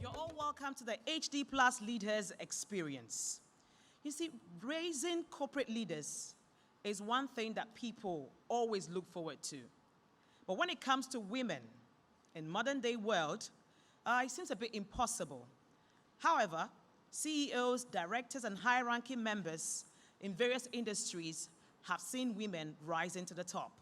all welcome to the HD Plus LeadHERS Experience. You see, raising corporate leaders is one thing that people always look forward to. But when it comes to women in modern day world, it seems a bit impossible. However, CEOs, directors, and high-ranking members in various industries have seen women rising to the top.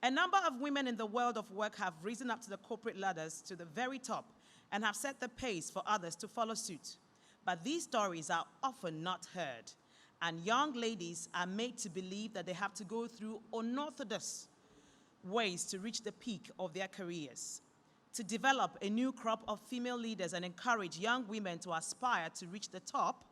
A number of women in the world of work have risen up to the corporate ladders to the very top and have set the pace for others to follow suit. But these stories are often not heard, and young ladies are made to believe that they have to go through unorthodox ways to reach the peak of their careers. To develop a new crop of female leaders and encourage young women to aspire to reach the top,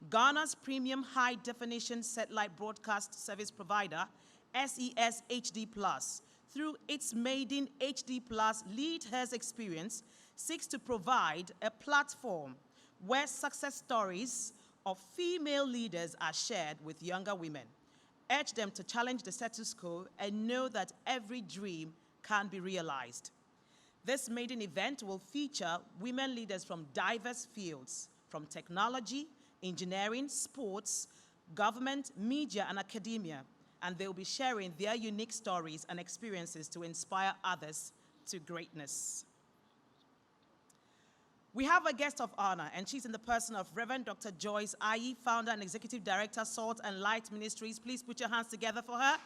Ghana's premium high-definition satellite broadcast service provider, SES HD Plus, through its maiden HD Plus LeadHERS Xperience, seeks to provide a platform where success stories of female leaders are shared with younger women. Urge them to challenge the status quo and know that every dream can be realized. This maiden event will feature women leaders from diverse fields, from technology, engineering, sports, government, media, and academia, and they will be sharing their unique stories and experiences to inspire others to greatness. We have a guest of honor, and she's in the person of Reverend Dr. Joyce Ayi, founder and executive director, Salt and Light Ministries. Please put your hands together for her.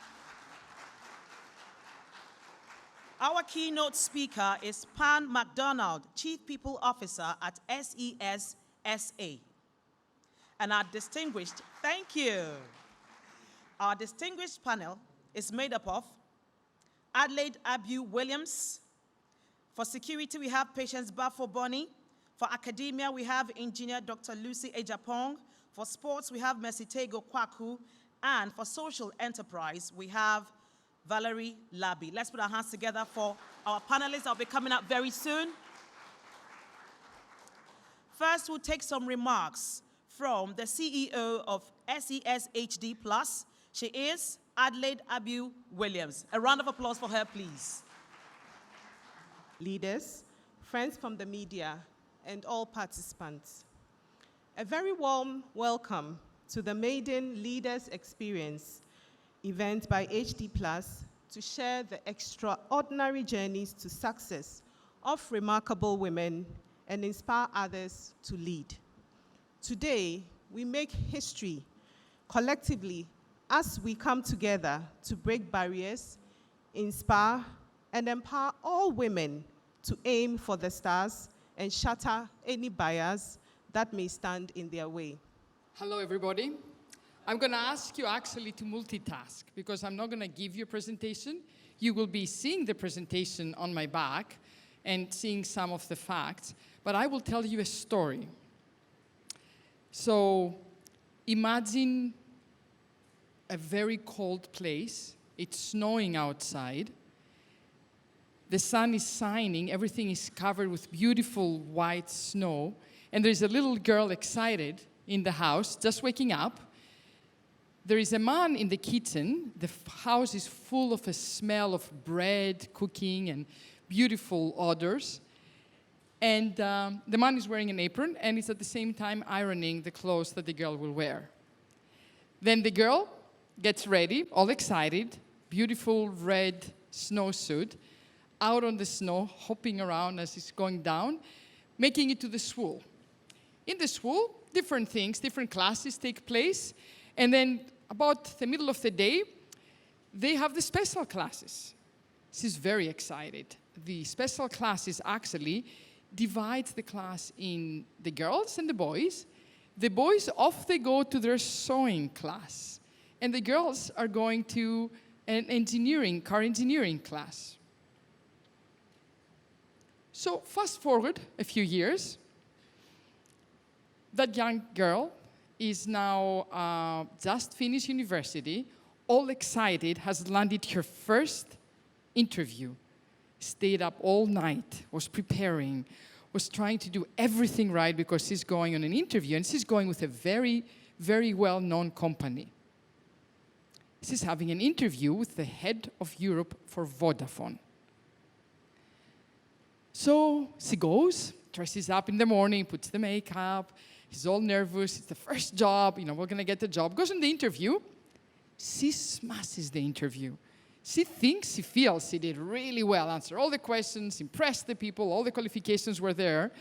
Our keynote speaker is Pan MacDonald, Chief People Officer at SES SA. And our distinguished, thank you. Our distinguished panel is made up of Adelaide Abu Williams. For security, we have Patience Bafo Bonnie. For academia, we have engineer Dr. Lucy Ejapong. For sports, we have Mesitego Kwaku. And for social enterprise, we have Valerie Labi. Let's put our hands together for our panelists. I'll be coming up very soon. First, we'll take some remarks from the CEO of SES HD Plus. She is Adelaide Abu Williams. A round of applause for her, please. Leaders, friends from the media, and all participants. A very warm welcome to the maiden LeadHERS Xperience event by HD Plus to share the extraordinary journeys to success of remarkable women and inspire others to lead. Today, we make history collectively as we come together to break barriers, inspire, and empower all women to aim for the stars and shatter any barriers that may stand in their way. Hello, everybody. I'm going to ask you actually to multitask because I'm not going to give you a presentation. You will be seeing the presentation on my back and seeing some of the facts, but I will tell you a story. So imagine a very cold place. It's snowing outside. The sun is shining. Everything is covered with beautiful white snow. And there's a little girl excited in the house, just waking up. There is a man in the kitchen. The house is full of a smell of bread, cooking, and beautiful odors. And the man is wearing an apron, and is at the same time ironing the clothes that the girl will wear. Then the girl gets ready, all excited, beautiful red snowsuit, out on the snow, hopping around as it's going down, making it to the school. In the school, different things, different classes take place, and then about the middle of the day, they have the special classes. She's very excited. The special classes actually divides the class in the girls and the boys. The boys off they go to their sewing class, and the girls are going to an engineering, car engineering class. So fast forward a few years, that young girl is now just finished university, all excited, has landed her first interview, stayed up all night, was preparing, was trying to do everything right because she's going on an interview, and she's going with a very, very well-known company. She's having an interview with the head of Europe for Vodafone. So she goes, dresses up in the morning, puts the makeup, she's all nervous, it's the first job, we're gonna get the job. Goes on the interview, she smashes the interview. She thinks, she feels she did really well, answered all the questions, impressed the people, all the qualifications were there.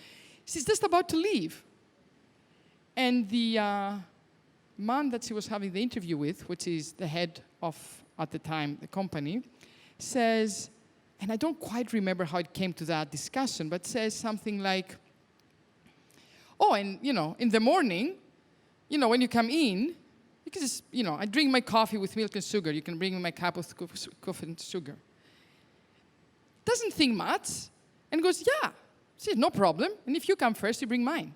She's just about to leave. And the man that she was having the interview with, which is the head of, at the time, the company, says, and I don't quite remember how it came to that discussion, but says something like, oh, and, in the morning, when you come in, you can just, I drink my coffee with milk and sugar. You can bring me my cup of coffee and sugar. Doesn't think much, and goes, yeah, see, no problem. And if you come first, you bring mine.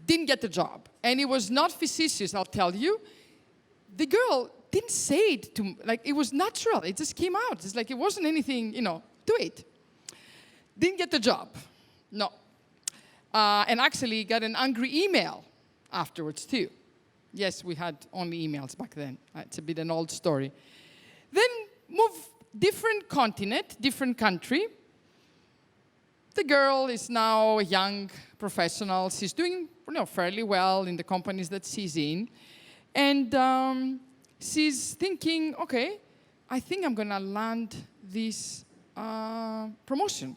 Didn't get the job. And it was not facetious, I'll tell you. The girl didn't say it to, it was natural. It just came out. It's like it wasn't anything, do it. Didn't get the job. No. And actually got an angry email afterwards, too. Yes, we had only emails back then. It's a bit an old story. Then move different continent, different country. The girl is now a young professional. She's doing fairly well in the companies that she's in. And she's thinking, okay, I think I'm going to land this promotion.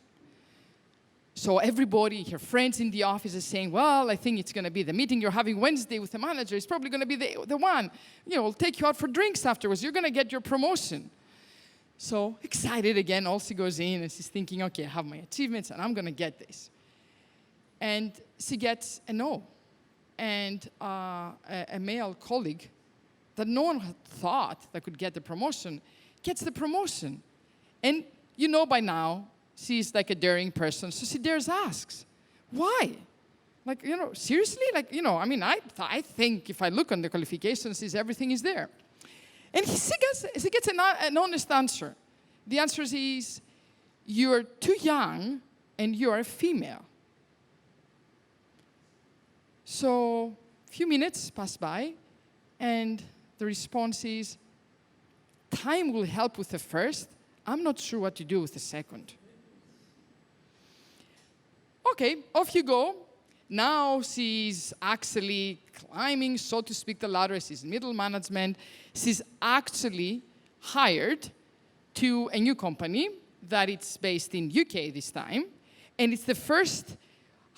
So everybody, her friends in the office are saying, well, I think it's going to be the meeting you're having Wednesday with the manager. It's probably going to be the one. We'll take you out for drinks afterwards. You're going to get your promotion. So excited again, all she goes in and she's thinking, okay, I have my achievements and I'm going to get this. And she gets a no. And a male colleague that no one had thought that could get the promotion gets the promotion. And by now, she's like a daring person, so she dares asks, why? Seriously? I think if I look on the qualifications, everything is there. And she gets an honest answer. The answer is, you're too young and you're a female. So a few minutes pass by, and the response is, time will help with the first. I'm not sure what to do with the second. Okay, off you go. Now she's actually climbing, so to speak, the ladder. She's middle management. She's actually hired to a new company that it's based in UK this time. And it's the first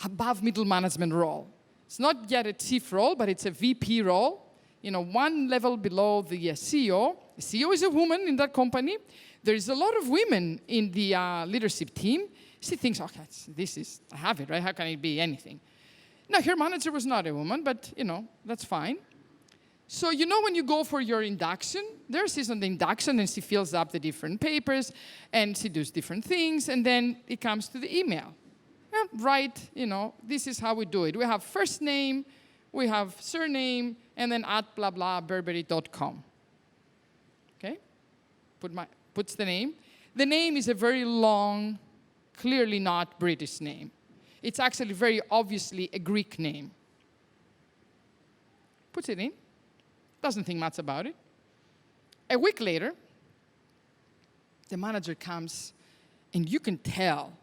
above middle management role. It's not yet a chief role, but it's a VP role. One level below the CEO. The CEO is a woman in that company. There is a lot of women in the leadership team. She thinks, okay, I have it, right? How can it be anything? Now, her manager was not a woman, but, that's fine. So, when you go for your induction, there she's on the induction, and she fills up the different papers, and she does different things, and then it comes to the email. Right, this is how we do it. We have first name, we have surname, and then at blah, blah, burberry.com. Okay? Puts the name. The name is a very long, clearly not British name. It's actually very obviously a Greek name. Puts it in. Doesn't think much about it. A week later, the manager comes, and you can tell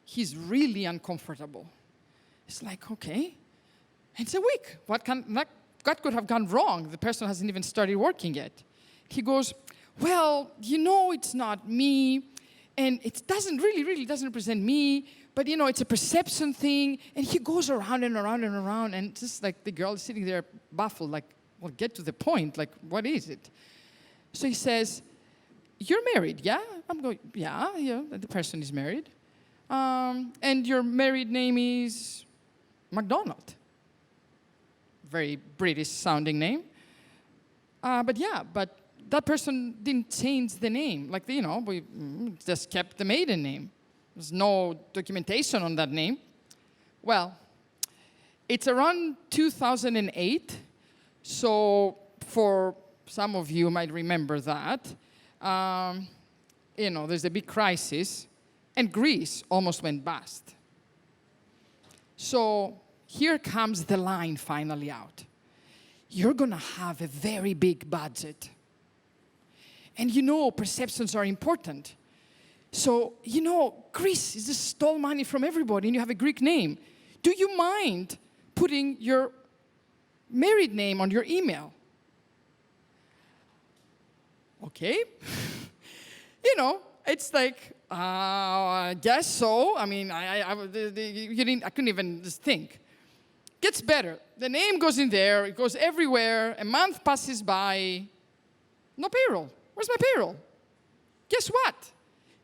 he's really uncomfortable. It's like, okay, it's a week. What could have gone wrong? The person hasn't even started working yet. He goes, well, it's not me, and it doesn't really doesn't represent me, but it's a perception thing. And he goes around and around and around, and just like the girl is sitting there baffled, like, well, get to the point, like, what is it? So he says, you're married, yeah? I'm going, yeah, the person is married. And your married name is MacDonald. Very British sounding name. But that person didn't change the name. We just kept the maiden name. There's no documentation on that name. Well, it's around 2008. So for some of you might remember that. There's a big crisis. And Greece almost went bust. So here comes the line finally out. You're going to have a very big budget. And you know perceptions are important. So, you know, Greece just stole money from everybody and you have a Greek name. Do you mind putting your married name on your email? Okay. You know, it's like, I guess so. I mean, I couldn't even just think. Gets better. The name goes in there. It goes everywhere. A month passes by. No payroll. Where's my payroll? Guess what?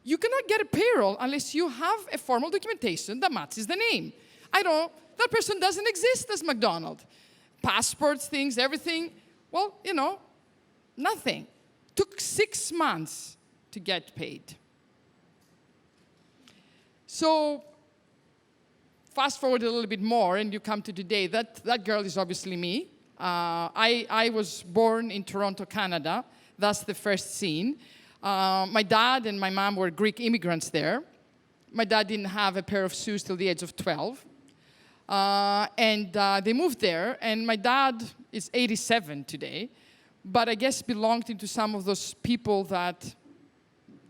You cannot get a payroll unless you have a formal documentation that matches the name. That person doesn't exist as McDonald. Passports, things, everything. Well, you know, nothing. Took 6 months to get paid. So fast forward a little bit more and you come to today. That girl is obviously me. I was born in Toronto, Canada. That's the first scene. My dad and my mom were Greek immigrants there. My dad didn't have a pair of shoes till the age of 12. And they moved there, and my dad is 87 today, but I guess belonged into some of those people that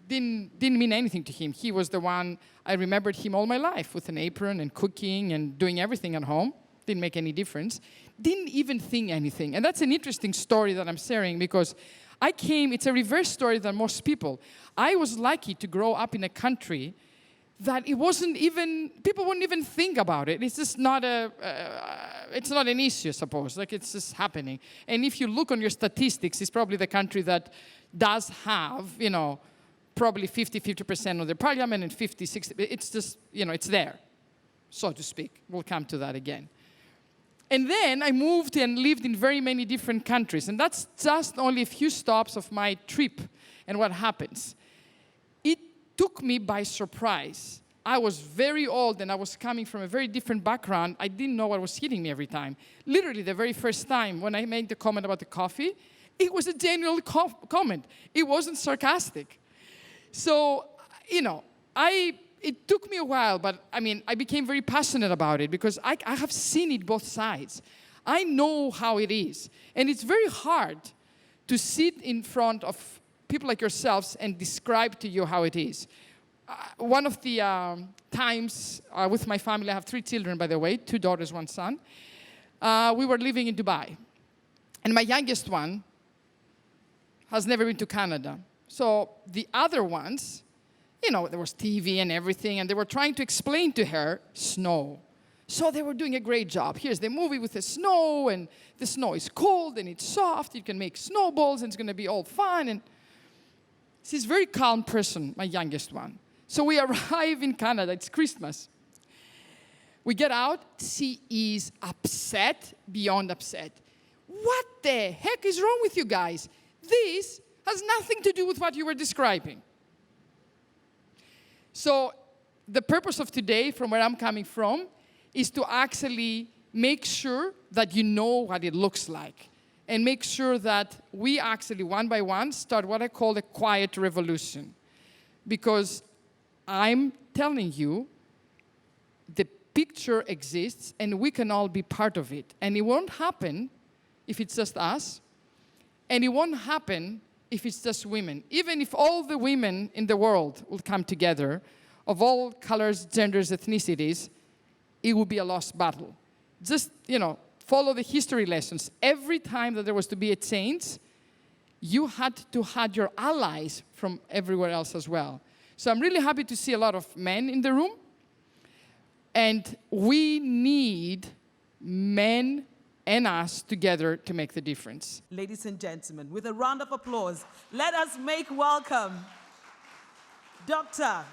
didn't mean anything to him. He was the one, I remembered him all my life with an apron and cooking and doing everything at home. Didn't make any difference. Didn't even think anything. And that's an interesting story that I'm sharing because it's a reverse story than most people. I was lucky to grow up in a country that it wasn't even, people wouldn't even think about it. It's just not it's not an issue, I suppose. Like, it's just happening. And if you look on your statistics, it's probably the country that does have, you know, probably 50% of the parliament and 50, 60, it's just, you know, it's there, so to speak. We'll come to that again. And then I moved and lived in very many different countries. And that's just only a few stops of my trip and what happens. It took me by surprise. I was very old and I was coming from a very different background. I didn't know what was hitting me every time. Literally, the very first time when I made the comment about the coffee, it was a genuine comment. It wasn't sarcastic. So, you know, it took me a while, but I mean, I became very passionate about it because I have seen it both sides. I know how it is. And it's very hard to sit in front of people like yourselves and describe to you how it is. One of the times with my family, I have 3 children, by the way, 2 daughters, 1 son. We were living in Dubai. And my youngest one has never been to Canada. So the other ones, you know, there was TV and everything, and they were trying to explain to her snow. So they were doing a great job. Here's the movie with the snow, and the snow is cold, and it's soft. You can make snowballs, and it's going to be all fun. And she's a very calm person, my youngest one. So we arrive in Canada. It's Christmas. We get out. She is upset, beyond upset. What the heck is wrong with you guys? This has nothing to do with what you were describing. So the purpose of today, from where I'm coming from, is to actually make sure that you know what it looks like and make sure that we actually, one by one, start what I call a quiet revolution. Because I'm telling you, the picture exists and we can all be part of it. And it won't happen if it's just us, and it won't happen if it's just women. Even if all the women in the world will come together, of all colors, genders, ethnicities, it will be a lost battle. Just, you know, follow the history lessons. Every time that there was to be a change, you had to have your allies from everywhere else as well. So I'm really happy to see a lot of men in the room. And we need men and us together to make the difference. Ladies and gentlemen, with a round of applause, let us make welcome Dr.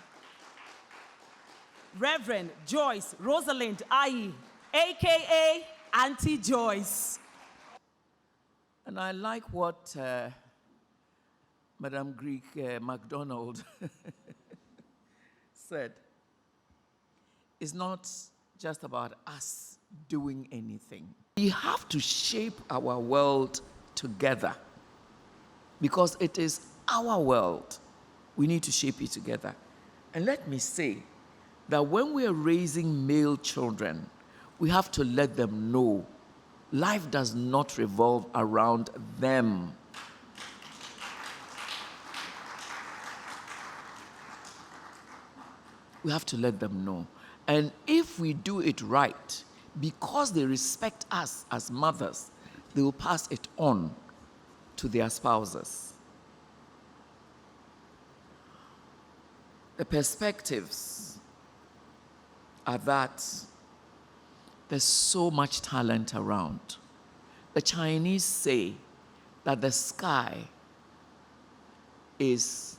Reverend Joyce Rosalind Ayi, a.k.a. Auntie Joyce. And I like what Madam Greek MacDonald said. It's not just about us doing anything. We have to shape our world together because it is our world. We need to shape it together. And let me say that when we are raising male children, We have to let them know life does not revolve around them. We have to let them know. And if we do it right, because they respect us as mothers, they will pass it on to their spouses. The perspectives are that there's so much talent around. The Chinese say that the sky is,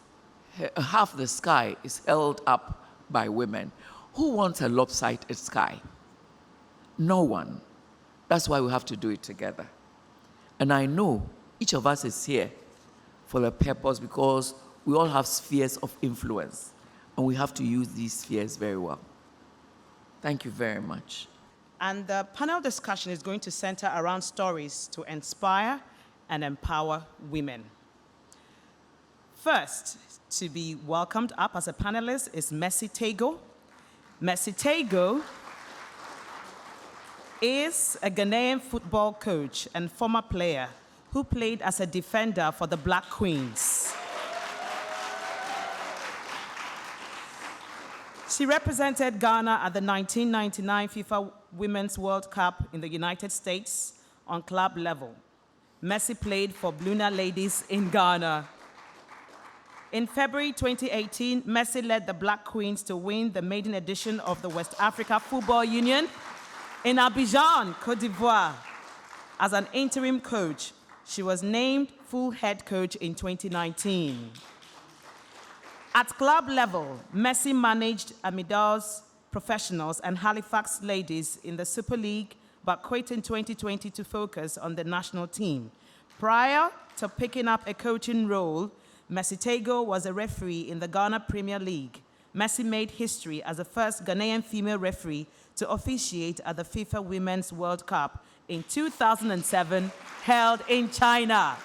half the sky is held up by women. Who wants a lopsided sky? No one. That's why we have to do it together. And I know each of us is here for the purpose because we all have spheres of influence, and we have to use these spheres very well. Thank you very much. And the panel discussion is going to center around stories to inspire and empower women. First, to be welcomed up as a panelist is Mercy Tego. Mercy Tego is a Ghanaian football coach and former player who played as a defender for the Black Queens. She represented Ghana at the 1999 FIFA Women's World Cup in the United States on club level. Mercy played for Bluna Ladies in Ghana. In February 2018, Mercy led the Black Queens to win the maiden edition of the West Africa Football Union in Abidjan, Côte d'Ivoire. As an interim coach, she was named full head coach in 2019. At club level, Mercy managed Amida's Professionals and Halifax Ladies in the Super League, but quit in 2020 to focus on the national team. Prior to picking up a coaching role, Mercy Tego was a referee in the Ghana Premier League. Mercy made history as the first Ghanaian female referee to officiate at the FIFA Women's World Cup in 2007, held in China.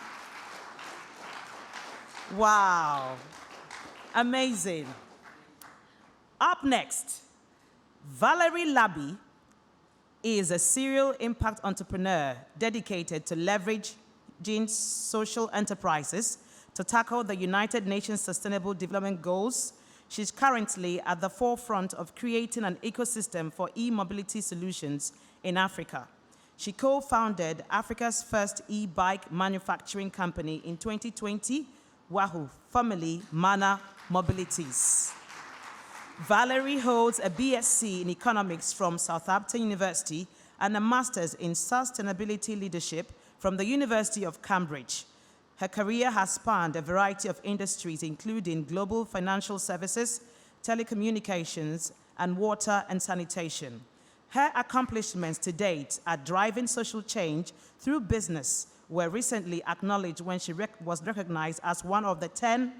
Wow. Amazing. Up next, Valerie Labi is a serial impact entrepreneur dedicated to leveraging social enterprises to tackle the United Nations Sustainable Development Goals. She's currently at the forefront of creating an ecosystem for e-mobility solutions in Africa. She co-founded Africa's first e-bike manufacturing company in 2020, Wahoo, formerly Mana Mobilities. Valerie holds a BSc in economics from Southampton University and a master's in sustainability leadership from the University of Cambridge. Her career has spanned a variety of industries, including global financial services, telecommunications, and water and sanitation. Her accomplishments to date are driving social change through business were recently acknowledged when she was recognized as one of the 10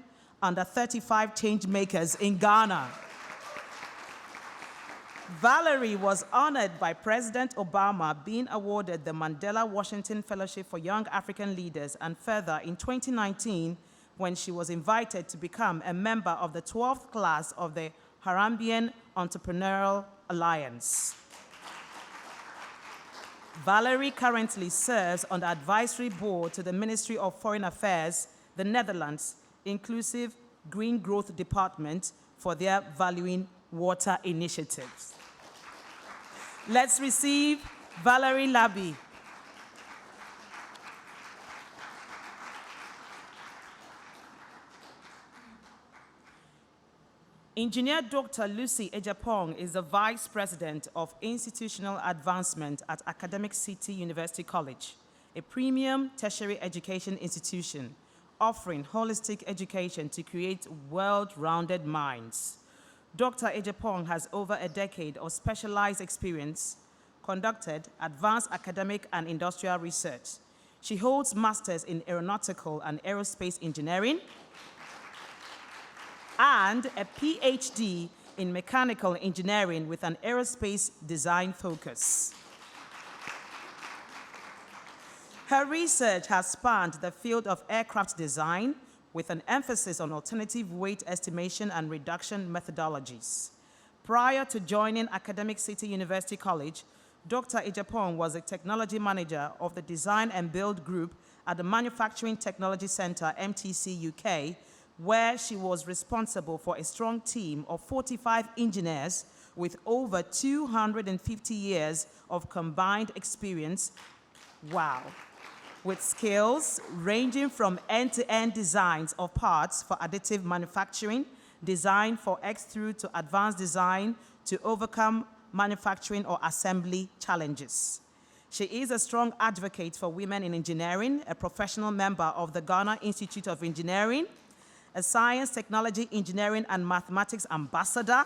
under 35 change makers in Ghana. Valerie was honored by President Obama, being awarded the Mandela Washington Fellowship for Young African Leaders, and further in 2019 when she was invited to become a member of the 12th class of the Harambean Entrepreneurial Alliance. Valerie currently serves on the advisory board to the Ministry of Foreign Affairs, the Netherlands, Inclusive Green Growth Department for their Valuing Water initiatives. Let's receive Valerie Labi. Engineer Dr. Lucy Ejapong is the Vice President of Institutional Advancement at Academic City University College, a premium tertiary education institution offering holistic education to create well-rounded minds. Dr. Ejapong has over a decade of specialized experience, conducted advanced academic and industrial research. She holds masters in aeronautical and aerospace engineering and a PhD in mechanical engineering with an aerospace design focus. Her research has spanned the field of aircraft design with an emphasis on alternative weight estimation and reduction methodologies. Prior to joining Academic City University College, Dr. Ejapong was a technology manager of the Design and Build Group at the Manufacturing Technology Center, MTC UK, where she was responsible for a strong team of 45 engineers with over 250 years of combined experience. Wow. With skills ranging from end-to-end designs of parts for additive manufacturing, design for extrude to advanced design to overcome manufacturing or assembly challenges. She is a strong advocate for women in engineering, a professional member of the Ghana Institute of Engineering, a science, technology, engineering, and mathematics ambassador,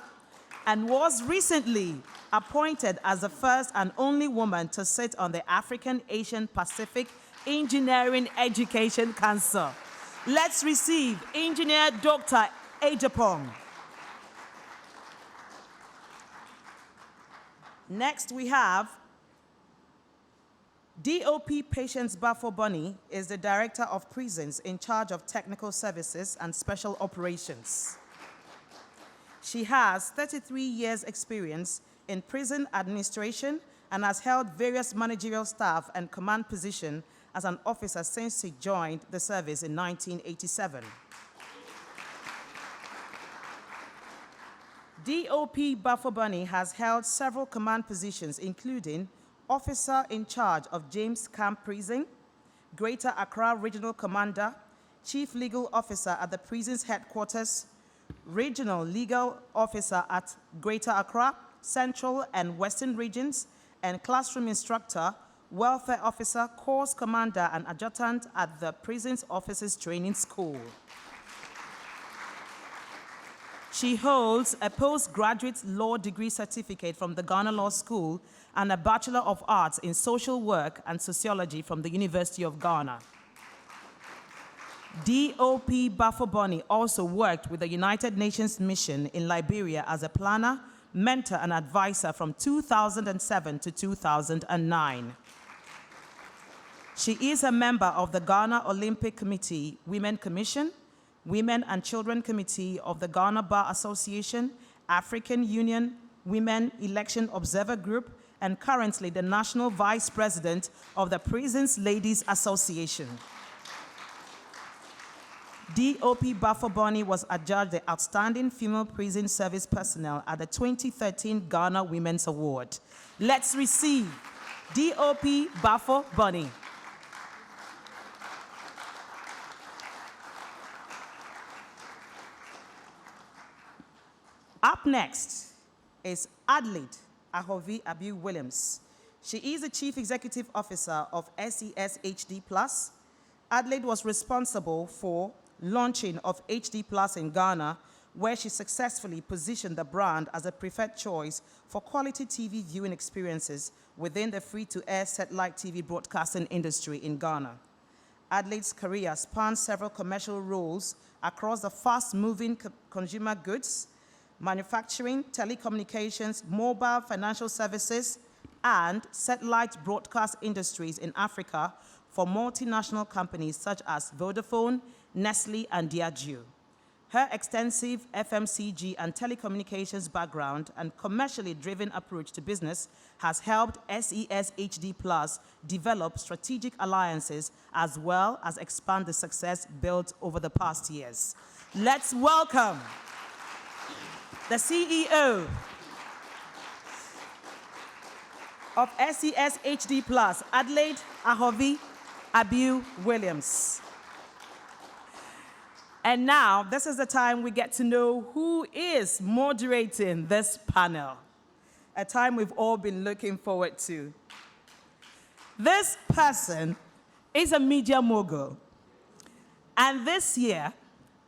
and was recently appointed as the first and only woman to sit on the African Asian Pacific Engineering Education Council. Let's receive Engineer Dr. Ejapong. Next, we have DOP Patience Bafo-Bonny is the Director of Prisons in charge of technical services and special operations. She has 33 years experience in prison administration and has held various managerial staff and command positions as an officer since she joined the service in 1987. DOP Bafo-Bonny has held several command positions, including Officer in charge of James Camp Prison, Greater Accra Regional Commander, Chief Legal Officer at the prison's headquarters, Regional Legal Officer at Greater Accra, Central and Western Regions, and Classroom Instructor, Welfare Officer, Course Commander, and Adjutant at the Prisons Officers Training School. She holds a postgraduate law degree certificate from the Ghana Law School and a Bachelor of Arts in Social Work and Sociology from the University of Ghana. DOP Bafo-Bonny also worked with the United Nations Mission in Liberia as a planner, mentor, and advisor from 2007 to 2009. She is a member of the Ghana Olympic Committee Women Commission, Women and Children Committee of the Ghana Bar Association, African Union Women Election Observer Group, and currently the National Vice President of the Prisons Ladies Association. DOP Bafo-Bonny was adjudged the Outstanding Female Prison Service Personnel at the 2013 Ghana Women's Award. Let's receive DOP Bafo-Bonny. Up next is Adelaide Ahovi Abiu-Williams. She is the Chief Executive Officer of SES HD+. Adelaide was responsible for launching of HD+ in Ghana, where she successfully positioned the brand as a preferred choice for quality TV viewing experiences within the free-to-air satellite TV broadcasting industry in Ghana. Adelaide's career spans several commercial roles across the fast-moving consumer goods, manufacturing, telecommunications, mobile financial services, and satellite broadcast industries in Africa for multinational companies such as Vodafone, Nestle, and Diageo. Her extensive FMCG and telecommunications background and commercially driven approach to business has helped SES HD Plus develop strategic alliances as well as expand the success built over the past years. Let's welcome the CEO of SES HD Plus, Adelaide Ahovi Abiu-Williams. And now, this is the time we get to know who is moderating this panel, a time we've all been looking forward to. This person is a media mogul. And this year,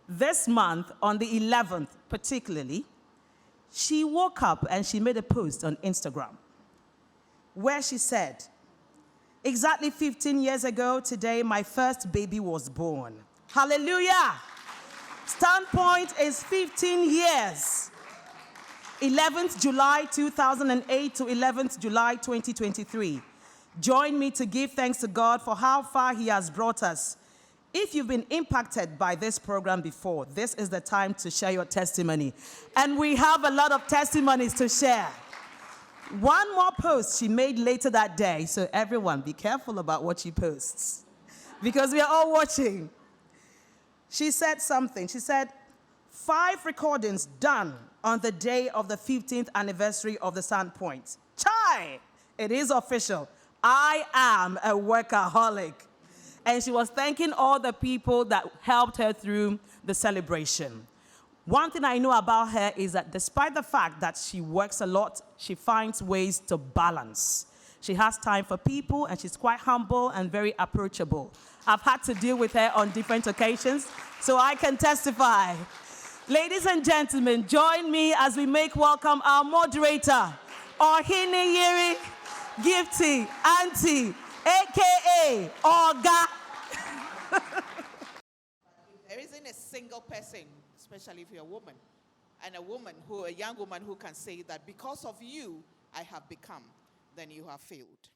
this month, on the 11th particularly, she woke up and she made a post on Instagram where she said, exactly 15 years ago today, my first baby was born. Hallelujah! Standpoint is 15 years. 11th July 2008 to 11th July 2023. Join me to give thanks to God for how far He has brought us. If you've been impacted by this program before, this is the time to share your testimony. And we have a lot of testimonies to share. one more post she made later that day. So everyone, be careful about what she posts, because we are all watching. She said something. She said, 5 recordings done on the day of the 15th anniversary of the Sandpoint. Chai! It is official. I am a workaholic. And she was thanking all the people that helped her through the celebration. One thing I know about her is that despite the fact that she works a lot, she finds ways to balance. She has time for people, and she's quite humble and very approachable. I've had to deal with her on different occasions, so I can testify. Ladies and gentlemen, join me as we make welcome our moderator, Ohini Yeri Gifty Auntie, a.k.a. Oga. There isn't a single person, especially if you're a woman, and a young woman who can say that because of you, I have become, then you have failed.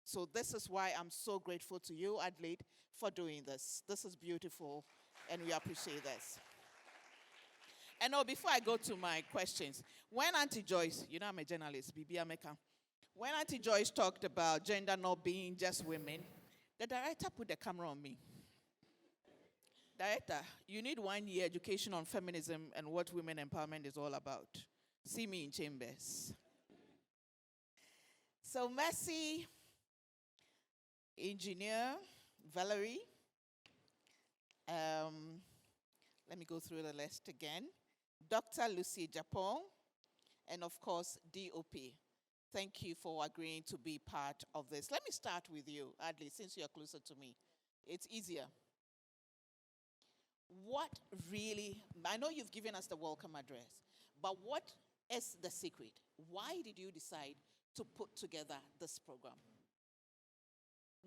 So this is why I'm so grateful to you, Adelaide, for doing this. This is beautiful, and we appreciate this. And now, before I go to my questions, when Auntie Joyce, you know I'm a journalist, Bibi Ameka, when Auntie Joyce talked about gender not being just women, the director put the camera on me. Director, you need 1 year education on feminism and what women empowerment is all about. See me in chambers. So Mercy, engineer, Valerie, let me go through the list again. Dr. Lucy Japon, and of course, DOP. Thank you for agreeing to be part of this. Let me start with you, Adley, since you're closer to me. It's easier. What really, I know you've given us the welcome address, but what is the secret? Why did you decide to put together this program?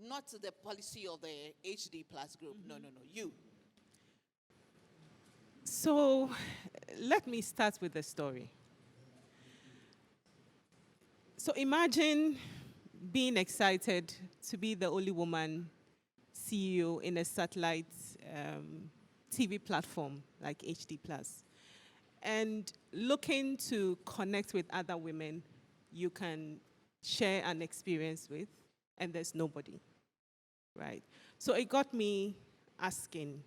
Not the policy of the HD Plus group. No, you. So let me start with the story. So imagine being excited to be the only woman CEO in a satellite TV platform like HD Plus, and looking to connect with other women you can share an experience with, and there's nobody, right? So it got me asking,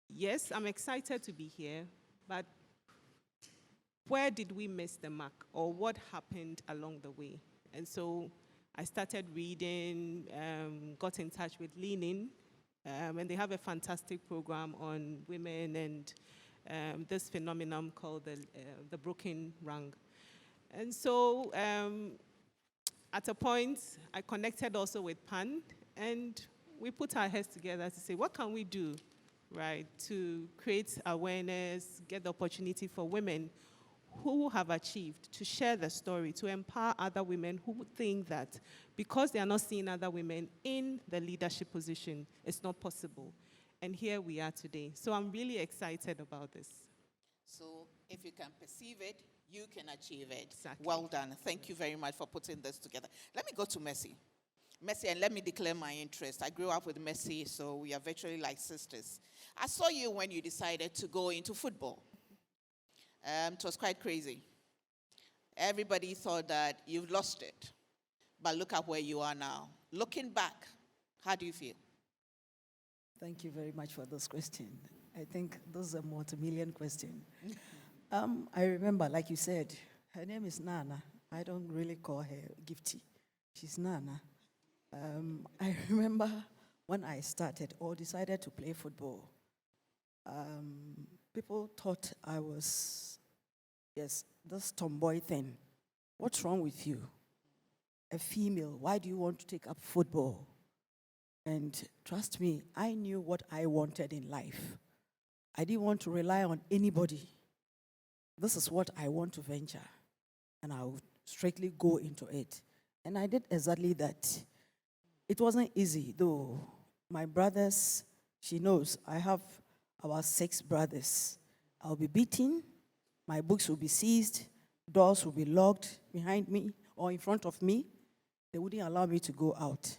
yes, I'm excited to be here, but where did we miss the mark, or what happened along the way? And so I started reading, got in touch with Lean In, and they have a fantastic program on women and this phenomenon called the broken rung. And so at a point, I connected also with Pan, and we put our heads together to say, what can we do, right, to create awareness, get the opportunity for women who have achieved to share the story, to empower other women who think that because they are not seeing other women in the leadership position, it's not possible. And here we are today. So I'm really excited about this. So if you can perceive it, you can achieve it. Exactly. Well done. Thank you very much for putting this together. Let me go to Mercy. Mercy, and let me declare my interest. I grew up with Mercy, so we are virtually like sisters. I saw you when you decided to go into football. It was quite crazy. Everybody thought that you've lost it. But look at where you are now. Looking back, how do you feel? Thank you very much for this question. I think this is a multi-million question. I remember, like you said, her name is Nana. I don't really call her Gifty. She's Nana. I remember when I started or decided to play football, people thought I was, this tomboy thing. What's wrong with you? A female, why do you want to take up football? And trust me, I knew what I wanted in life. I didn't want to rely on anybody. This is what I want to venture. And I would strictly go into it. And I did exactly that. It wasn't easy, though. My brothers, she knows, I have about 6 brothers. I'll be beaten, my books will be seized, doors will be locked behind me or in front of me. They wouldn't allow me to go out.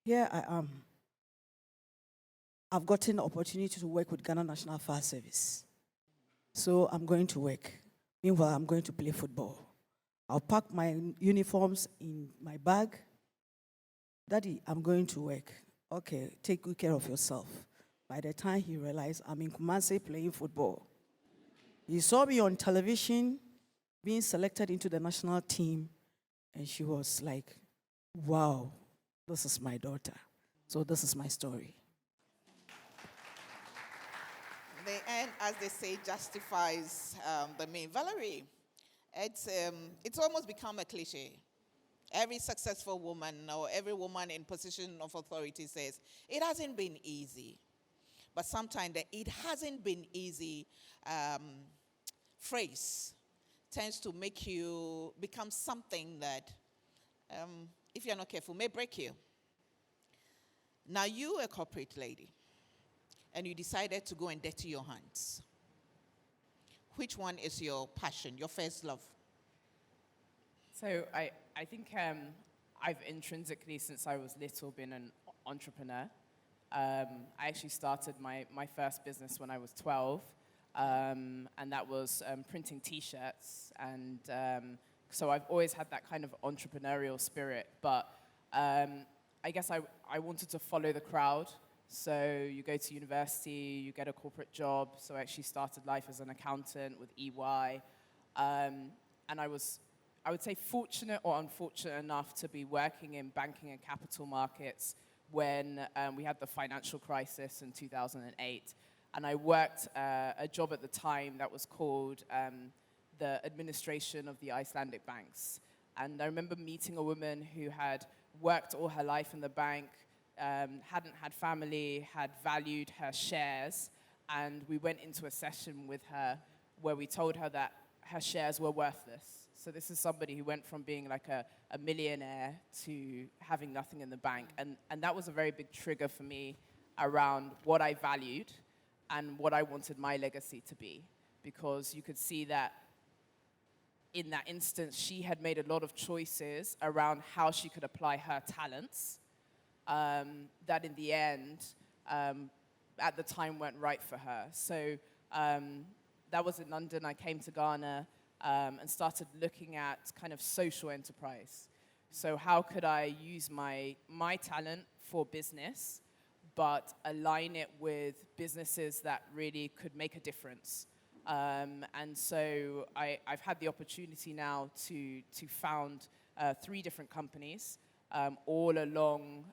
Here I am. I've gotten the opportunity to work with Ghana National Fire Service. So I'm going to work. Meanwhile, I'm going to play football. I'll pack my uniforms in my bag. Daddy, I'm going to work. Okay, take good care of yourself. By the time he realized I'm in Kumasi playing football, he saw me on television being selected into the national team, and she was like, wow, this is my daughter. So this is my story. The end, as they say, justifies the mean. Valerie, it's almost become a cliche. Every successful woman or every woman in position of authority says, it hasn't been easy. But sometimes the "it hasn't been easy" phrase tends to make you become something that, if you're not careful, may break you. Now, you're a corporate lady, and you decided to go and dirty your hands. Which one is your passion, your first love? So I think I've intrinsically, since I was little, been an entrepreneur. I actually started my first business when I was 12, and that was printing T-shirts. And so I've always had that kind of entrepreneurial spirit. But I guess I wanted to follow the crowd. So you go to university, you get a corporate job. So I actually started life as an accountant with EY. And I would say fortunate or unfortunate enough to be working in banking and capital markets when we had the financial crisis in 2008. And I worked a job at the time that was called the administration of the Icelandic banks. And I remember meeting a woman who had worked all her life in the bank, hadn't had family, had valued her shares. And we went into a session with her where we told her that her shares were worthless. So this is somebody who went from being like a millionaire to having nothing in the bank. And that was a very big trigger for me around what I valued and what I wanted my legacy to be. Because you could see that in that instance, she had made a lot of choices around how she could apply her talents that in the end, at the time, weren't right for her. So that was in London. I came to Ghana. And started looking at kind of social enterprise. So how could I use my talent for business, but align it with businesses that really could make a difference? And so I've had the opportunity now to found 3 different companies, all along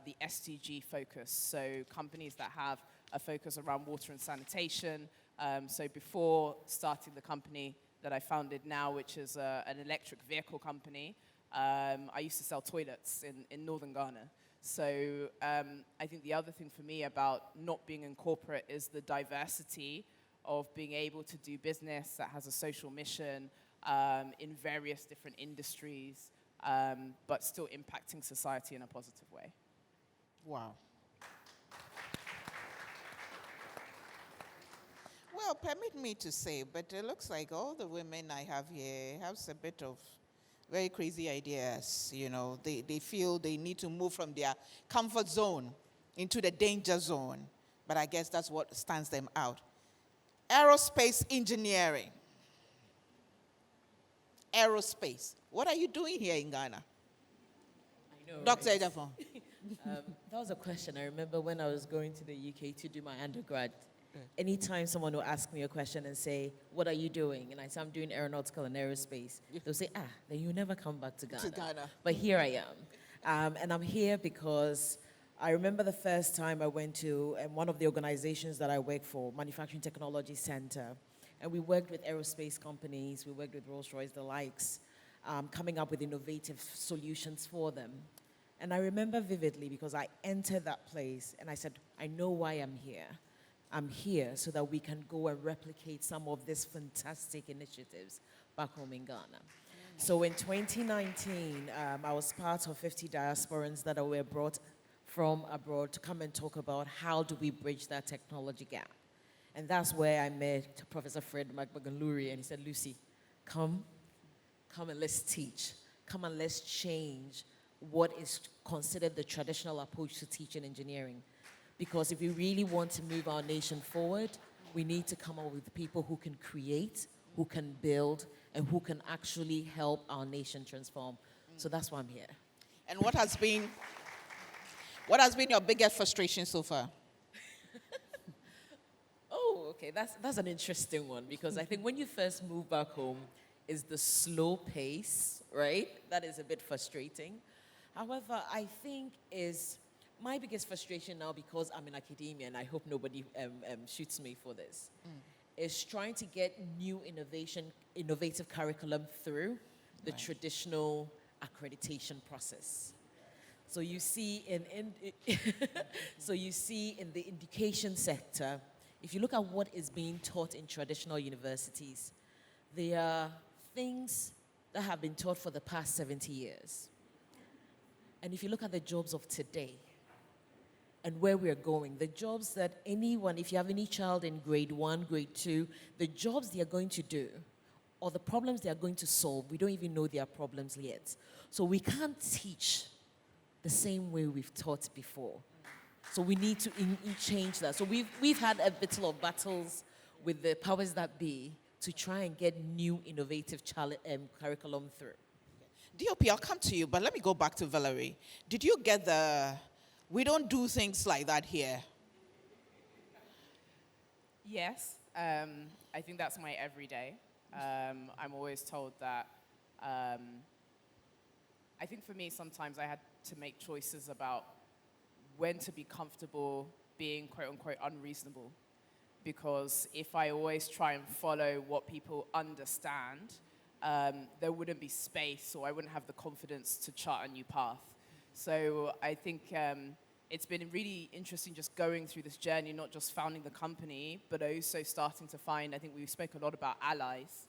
the SDG focus. So companies that have a focus around water and sanitation. So before starting the company that I founded now, which is an electric vehicle company, I used to sell toilets in northern Ghana. So I think the other thing for me about not being in corporate is the diversity of being able to do business that has a social mission in various different industries, but still impacting society in a positive way. Wow. Well, permit me to say, but it looks like all the women I have here have a bit of very crazy ideas. You know, they feel they need to move from their comfort zone into the danger zone. But I guess that's what stands them out. Aerospace engineering. Aerospace. What are you doing here in Ghana? I know, Dr. right? Ejafon. That was a question I remember when I was going to the UK to do my undergrad. Anytime someone will ask me a question and say, what are you doing? And I say, I'm doing aeronautical and aerospace. They'll say, then you'll never come back to Ghana. But here I am. And I'm here because I remember the first time I went to one of the organizations that I work for, Manufacturing Technology Center. And we worked with aerospace companies. We worked with Rolls-Royce, the likes, coming up with innovative solutions for them. And I remember vividly because I entered that place and I said, I know why I'm here. I'm here so that we can go and replicate some of these fantastic initiatives back home in Ghana. So in 2019, I was part of 50 diasporans that were brought from abroad to come and talk about how do we bridge that technology gap. And that's where I met Professor Fred McBaganluri, and he said, Lucy, come and let's teach. Come and let's change what is considered the traditional approach to teaching engineering. Because if we really want to move our nation forward, we need to come up with people who can create, who can build, and who can actually help our nation transform. So that's why I'm here. And what has been your biggest frustration so far? Oh, okay, that's an interesting one, because I think when you first move back home is the slow pace, right? That is a bit frustrating. However, I think is my biggest frustration now, because I'm in academia, and I hope nobody shoots me for this, is trying to get new innovative curriculum through the traditional accreditation process. So you see so you see in the education sector, if you look at what is being taught in traditional universities, there are things that have been taught for the past 70 years. And if you look at the jobs of today and where we're going, the jobs that anyone, if you have any child in grade 1, grade 2, the jobs they are going to do or the problems they are going to solve, we don't even know their problems yet. So we can't teach the same way we've taught before. So we need to change that. So we've had a bit of battles with the powers that be to try and get new innovative curriculum through. DOP, I'll come to you, but let me go back to Valerie. Did you get we don't do things like that here? Yes, I think that's my everyday. I'm always told that. I think for me, sometimes I had to make choices about when to be comfortable being quote unquote unreasonable. Because if I always try and follow what people understand, there wouldn't be space, or I wouldn't have the confidence to chart a new path. So I think it's been really interesting just going through this journey, not just founding the company, but also starting to find, I think we spoke a lot about allies,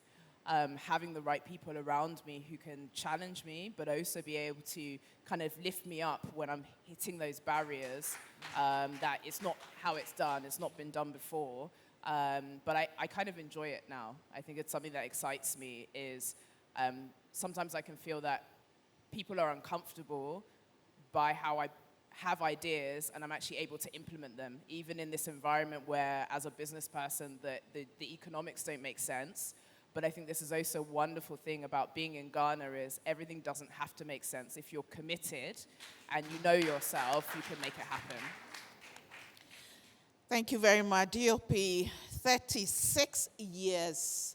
having the right people around me who can challenge me, but also be able to kind of lift me up when I'm hitting those barriers, that it's not how it's done, it's not been done before. But I kind of enjoy it now. I think it's something that excites me is sometimes I can feel that people are uncomfortable by how I have ideas and I'm actually able to implement them, even in this environment where, as a business person, the economics don't make sense. But I think this is also a wonderful thing about being in Ghana is everything doesn't have to make sense. If you're committed and you know yourself, you can make it happen. Thank you very much, DOP. 36 years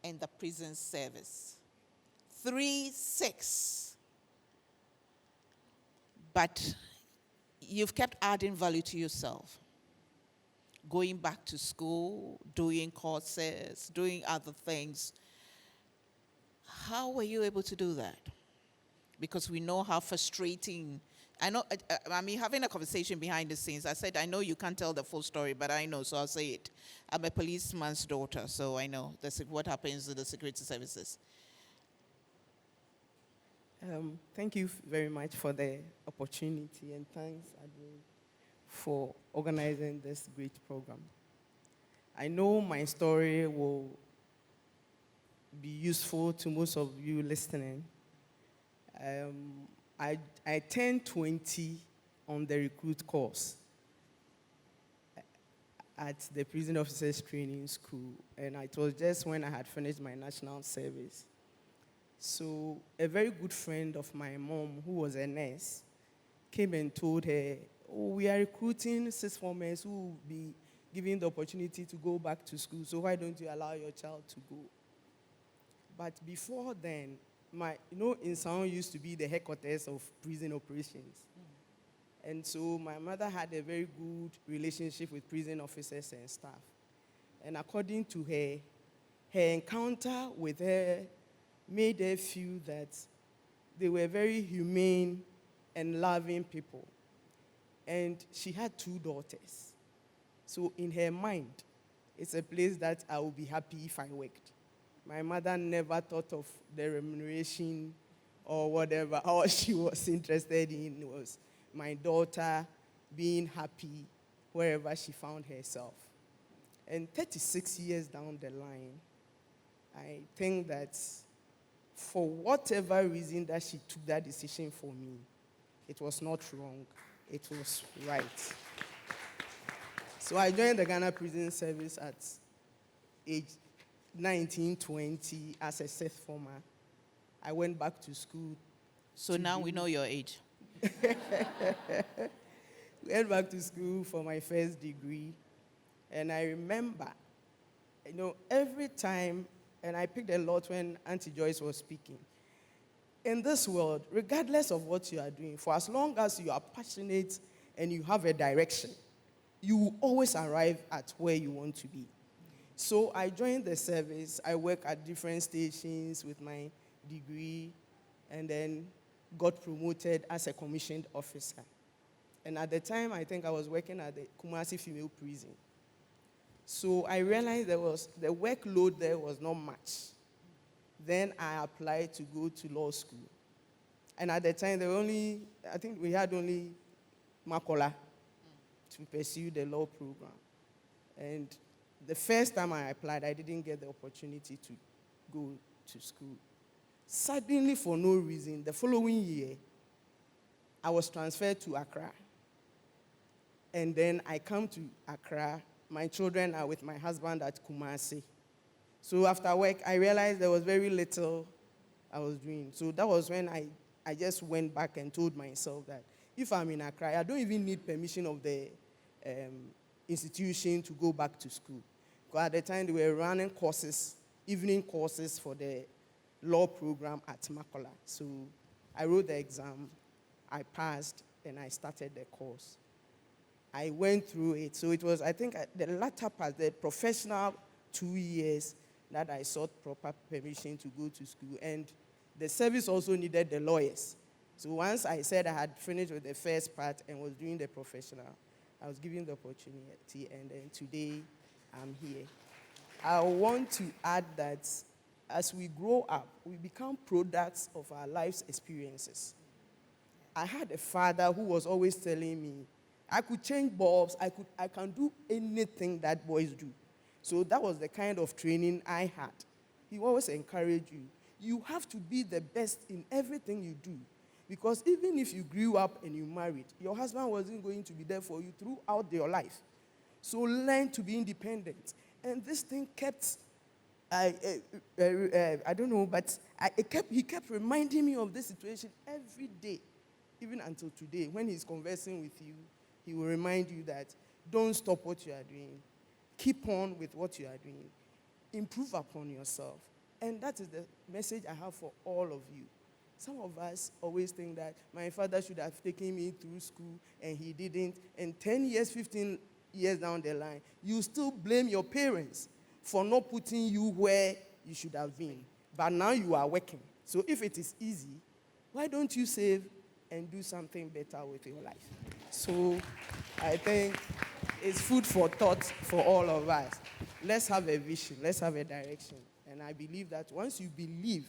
in the prison service. 36. But you've kept adding value to yourself. Going back to school, doing courses, doing other things. How were you able to do that? Because we know how frustrating. I know, having a conversation behind the scenes, I said, I know you can't tell the full story, but I know, so I'll say it. I'm a policeman's daughter, so I know what happens in the security services. Thank you very much for the opportunity, and thanks, Adrian, for organizing this great program. I know my story will be useful to most of you listening. I turned 20 on the recruit course at the Prison Officers Training School, and it was just when I had finished my national service. So a very good friend of my mom, who was a nurse, came and told her, oh, we are recruiting 6 formers who will be given the opportunity to go back to school, so why don't you allow your child to go? But before then, in Sound used to be the headquarters of prison operations. And so my mother had a very good relationship with prison officers and staff. And according to her, her encounter with her made her feel that they were very humane and loving people. And she had 2 daughters. So in her mind, it's a place that I would be happy if I worked. My mother never thought of the remuneration or whatever. All she was interested in was my daughter being happy wherever she found herself. And 36 years down the line, I think that for whatever reason that she took that decision for me, it was not wrong, it was right. So I joined the Ghana Prison Service at age 1920 as a sixth former. I went back to school. So now we know your age. Went back to school for my first degree. And I remember, every time, and I picked a lot when Auntie Joyce was speaking. In this world, regardless of what you are doing, for as long as you are passionate and you have a direction, you will always arrive at where you want to be. So I joined the service. I worked at different stations with my degree, and then got promoted as a commissioned officer. And at the time, I think I was working at the Kumasi Female Prison. So I realized the workload there was not much. Then I applied to go to law school. And at the time, I think we had only Makola to pursue the law program. And the first time I applied, I didn't get the opportunity to go to school. Suddenly, for no reason, the following year, I was transferred to Accra. And then I come to Accra. My children are with my husband at Kumasi. So after work, I realized there was very little I was doing. So that was when I just went back and told myself that if I'm in Accra, I don't even need permission of the institution to go back to school. Because at the time, they were running courses, evening courses for the law program at Makola. So I wrote the exam, I passed, and I started the course. I went through it. So it was, I think, the latter part, the professional 2 years that I sought proper permission to go to school. And the service also needed the lawyers. So once I said I had finished with the first part and was doing the professional, I was given the opportunity, and then today I'm here. I want to add that as we grow up, we become products of our life's experiences. I had a father who was always telling me, I could change bulbs, I can do anything that boys do. So that was the kind of training I had. He always encouraged you. You have to be the best in everything you do. Because even if you grew up and you married, your husband wasn't going to be there for you throughout your life. So learn to be independent. And this thing kept, I don't know, but he kept reminding me of this situation every day, even until today. When he's conversing with you, he will remind you that don't stop what you are doing. Keep on with what you are doing. Improve upon yourself. And that is the message I have for all of you. Some of us always think that my father should have taken me through school and he didn't. And 10 years, 15 years down the line, you still blame your parents for not putting you where you should have been. But now you are working. So if it is easy, why don't you save and do something better with your life? So I think it's food for thought for all of us. Let's have a vision. Let's have a direction. And I believe that once you believe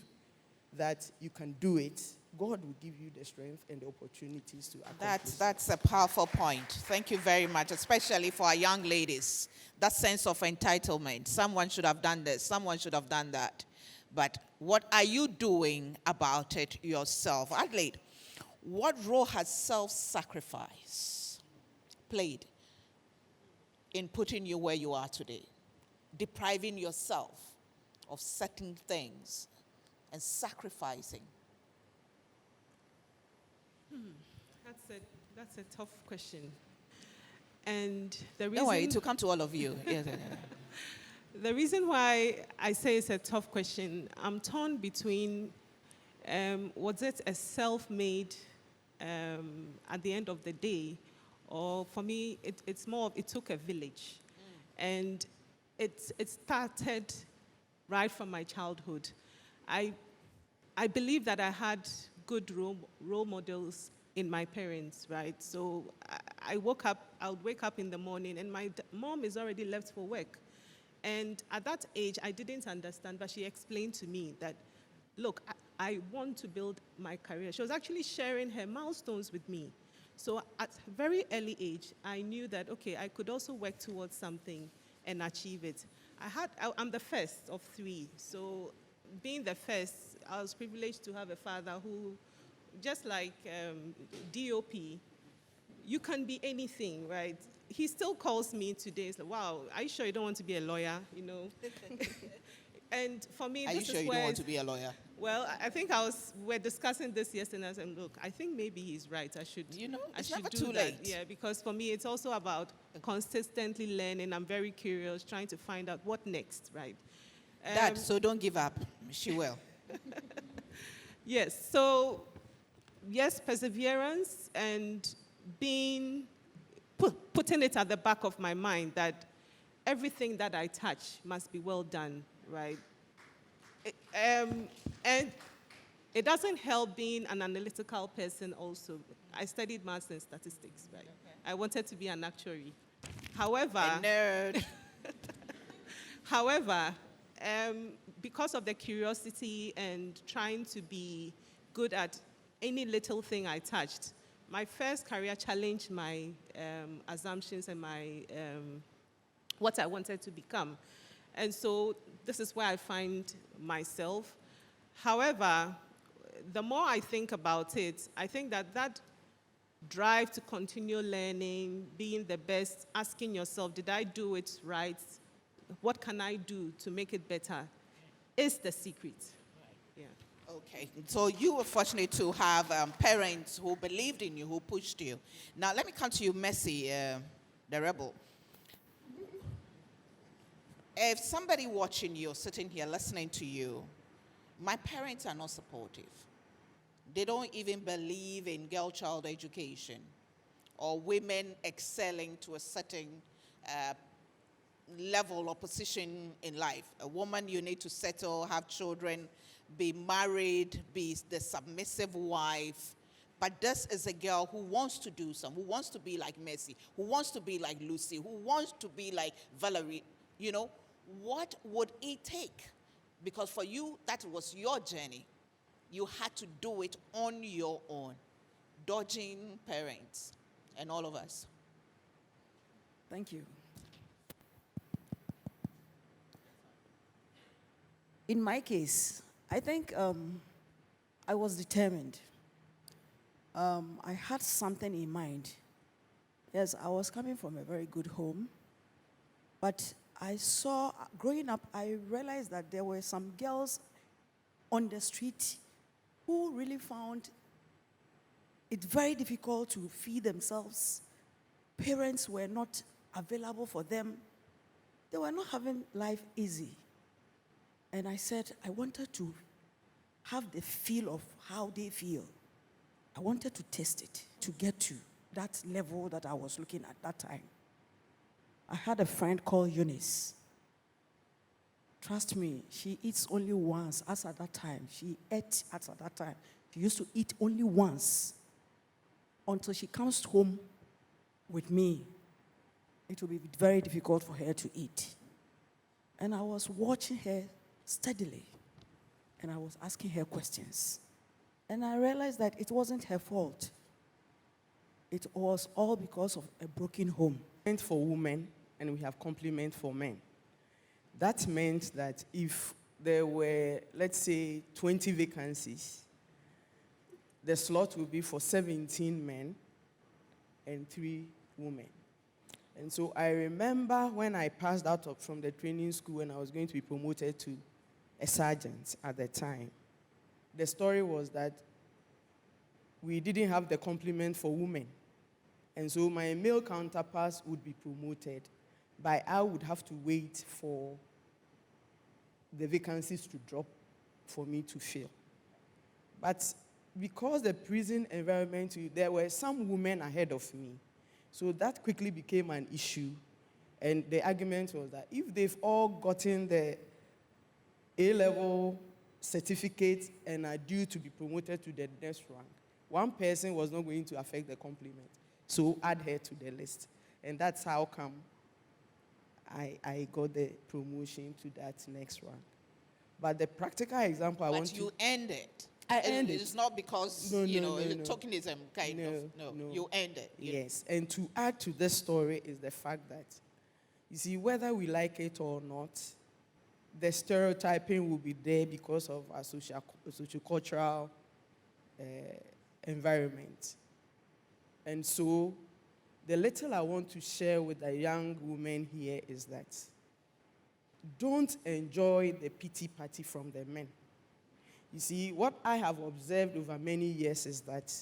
that you can do it, God will give you the strength and the opportunities to accomplish. That's a powerful point. Thank you very much, especially for our young ladies. That sense of entitlement. Someone should have done this. Someone should have done that. But what are you doing about it yourself? Adelaide, what role has self-sacrifice played in putting you where you are today? Depriving yourself of certain things and sacrificing. That's a tough question. And the reason... Don't worry, it will come to all of you. Yes. The reason why I say it's a tough question, I'm torn between, was it a self-made at the end of the day, or for me, it's more of, it took a village. And it started right from my childhood. I believe that I had good role models in my parents, right? So I would wake up in the morning, and my mom is already left for work. And at that age, I didn't understand, but she explained to me that, look, I want to build my career. She was actually sharing her milestones with me. So at a very early age, I knew that, okay, I could also work towards something and achieve it. I'm the first of three. So being the first, I was privileged to have a father who, just like DOP, you can be anything, right? He still calls me today. He's like, wow, are you sure you don't want to be a lawyer? You know, And for me, Are you this sure is you where don't want to be a lawyer? well, I think we're discussing this yesterday, and I said, look, I think maybe he's right. I should, You know, I it's should never do too that. late. Yeah, because for me, it's also about consistently learning. I'm very curious, trying to find out what next, right? Dad, so don't give up. She will. Yes, so yes, perseverance and putting it at the back of my mind that everything that I touch must be well done, right? And it doesn't help being an analytical person also. I studied maths and statistics, right? Okay. I wanted to be an actuary. However, A nerd. However, because of the curiosity and trying to be good at any little thing I touched, my first career challenged my assumptions and my what I wanted to become. And so this is where I find myself. However, the more I think about it, I think that drive to continue learning, being the best, asking yourself, did I do it right? What can I do to make it better? Is the secret. Yeah. Okay, so you were fortunate to have parents who believed in you, who pushed you. Now, let me come to you, Messi, the rebel. If somebody watching you, sitting here listening to you, my parents are not supportive. They don't even believe in girl-child education or women excelling to a certain level or position in life. A woman, you need to settle, have children, be married, be the submissive wife. But this is a girl who wants to do something, who wants to be like Messi, who wants to be like Lucy, who wants to be like Valerie. You know, what would it take? Because for you, that was your journey. You had to do it on your own, dodging parents and all of us. Thank you. In my case, I think I was determined. I had something in mind. Yes, I was coming from a very good home, but I saw, growing up, I realized that there were some girls on the street who really found it very difficult to feed themselves. Parents were not available for them. They were not having life easy. And I said, I wanted to have the feel of how they feel. I wanted to test it, to get to that level that I was looking at that time. I had a friend called Eunice. Trust me, she eats only once, as at that time. She ate as at that time. She used to eat only once until she comes home with me. It will be very difficult for her to eat. And I was watching her steadily, and I was asking her questions. And I realized that it wasn't her fault. It was all because of a broken home. For women, and we have complement for men. That meant that if there were, let's say, 20 vacancies, the slot would be for 17 men and 3 women. And so I remember when I passed out from the training school and I was going to be promoted to a sergeant at the time. The story was that we didn't have the complement for women. And so my male counterparts would be promoted, but I would have to wait for the vacancies to drop for me to fill. But because the prison environment, there were some women ahead of me. So that quickly became an issue. And the argument was that if they've all gotten the A-level certificate and are due to be promoted to the next rank, one person was not going to affect the complement. So add her to the list. And that's how come I got the promotion to that next rank. But the practical example I want to... But you earned it. I earned it. It's not because, No, tokenism kind of. No, you earned it. Yes, and to add to this story is the fact that, you see, whether we like it or not, the stereotyping will be there because of our sociocultural environment. And so, the little I want to share with the young women here is that don't enjoy the pity party from the men. You see, what I have observed over many years is that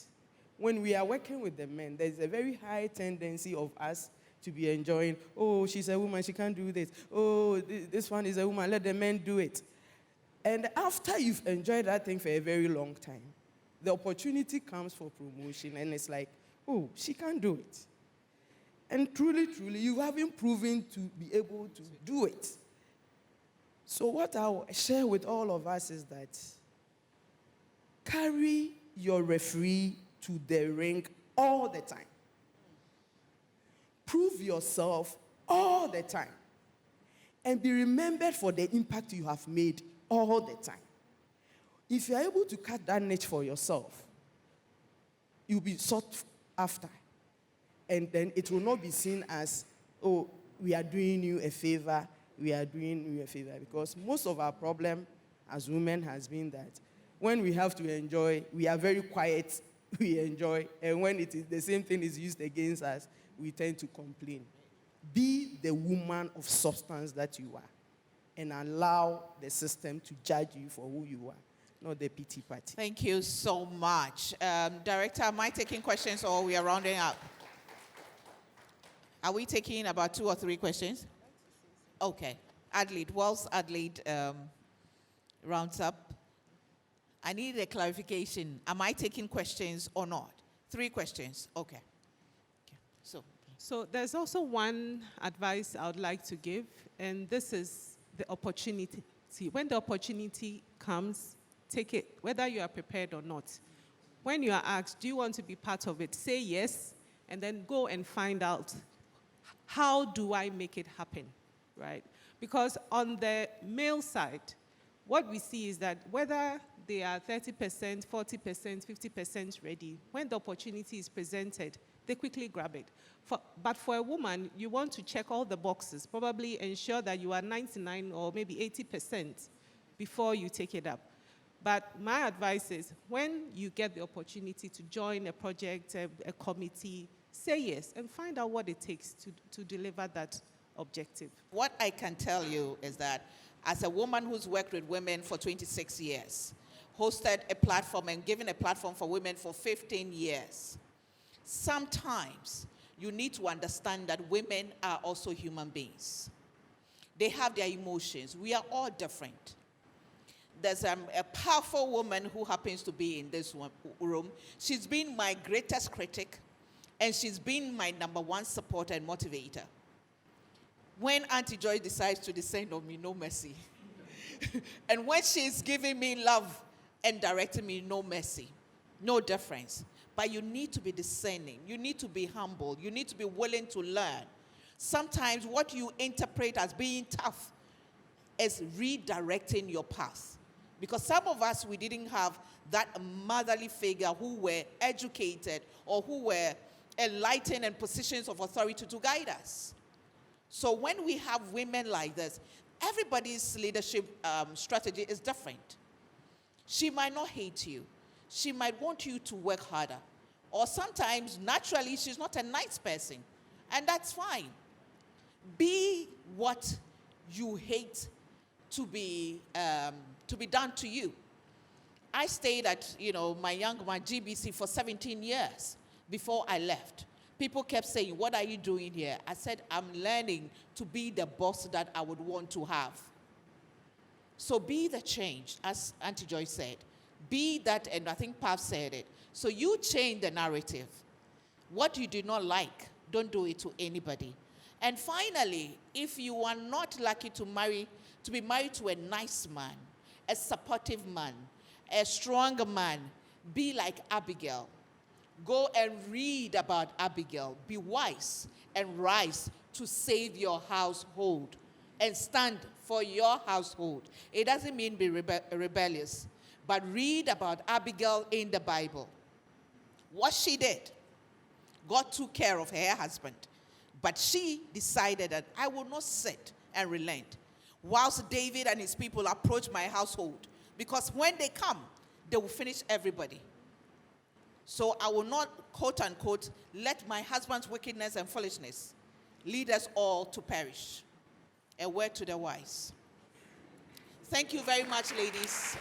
when we are working with the men, there's a very high tendency of us to be enjoying, oh, she's a woman, she can't do this. Oh, this one is a woman, let the men do it. And after you've enjoyed that thing for a very long time, the opportunity comes for promotion, and it's like, oh, she can't do it. And truly, truly, you haven't proven to be able to do it. So what I'll share with all of us is that carry your referee to the ring all the time. Prove yourself all the time. And be remembered for the impact you have made all the time. If you are able to cut that niche for yourself, you'll be sought after. And then it will not be seen as, oh, we are doing you a favor, we are doing you a favor. Because most of our problem as women has been that when we have to enjoy, we are very quiet, we enjoy, and when it is the same thing is used against us, we tend to complain. Be the woman of substance that you are, and allow the system to judge you for who you are, not the pity party. Thank you so much. Director, am I taking questions or we are rounding up? Are we taking about 2 or 3 questions? Okay. Adelaide, whilst Adelaide rounds up, I need a clarification. Am I taking questions or not? 3 questions. Okay. So there's also one advice I would like to give, and this is the opportunity. When the opportunity comes, take it, whether you are prepared or not. When you are asked, do you want to be part of it? Say yes, and then go and find out, how do I make it happen, right? Because on the male side, what we see is that whether they are 30%, 40%, 50% ready, when the opportunity is presented, they quickly grab it. But for a woman, you want to check all the boxes, probably ensure that you are 99 or maybe 80% before you take it up. But my advice is, when you get the opportunity to join a project, a committee, say yes and find out what it takes to deliver that objective. What I can tell you is that as a woman who's worked with women for 26 years, hosted a platform and given a platform for women for 15 years, sometimes you need to understand that women are also human beings. They have their emotions. We are all different. There's a powerful woman who happens to be in this room. She's been my greatest critic, and she's been my #1 supporter and motivator. When Auntie Joy decides to descend on me, no mercy. And when she's giving me love and directing me, no mercy, no difference. But you need to be discerning. You need to be humble. You need to be willing to learn. Sometimes what you interpret as being tough is redirecting your path. Because some of us, we didn't have that motherly figure who were educated or who were enlightened in positions of authority to guide us. So when we have women like this, everybody's leadership strategy is different. She might not hate you. She might want you to work harder. Or sometimes, naturally, she's not a nice person. And that's fine. Be what you hate to be done to you. I stayed at, my young man, GBC, for 17 years before I left. People kept saying, what are you doing here? I said, I'm learning to be the boss that I would want to have. So be the change, as Auntie Joy said. Be that, and I think Pav said it. So you change the narrative. What you do not like, don't do it to anybody. And finally, if you are not lucky to be married to a nice man, a supportive man, a strong man, be like Abigail. Go and read about Abigail. Be wise and rise to save your household and stand for your household. It doesn't mean be rebellious, but read about Abigail in the Bible. What she did, God took care of her husband, but she decided that I will not sit and relent whilst David and his people approach my household, because when they come, they will finish everybody. So I will not, quote unquote, let my husband's wickedness and foolishness lead us all to perish. A word to the wise. Thank you very much, ladies.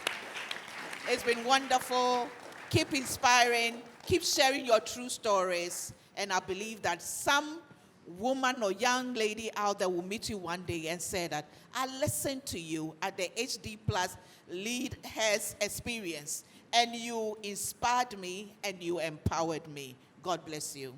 It's been wonderful. Keep inspiring. Keep sharing your true stories. And I believe that some woman or young lady out there will meet you one day and say that, I listened to you at the HD Plus LeadHERS Xperience, and you inspired me and you empowered me. God bless you.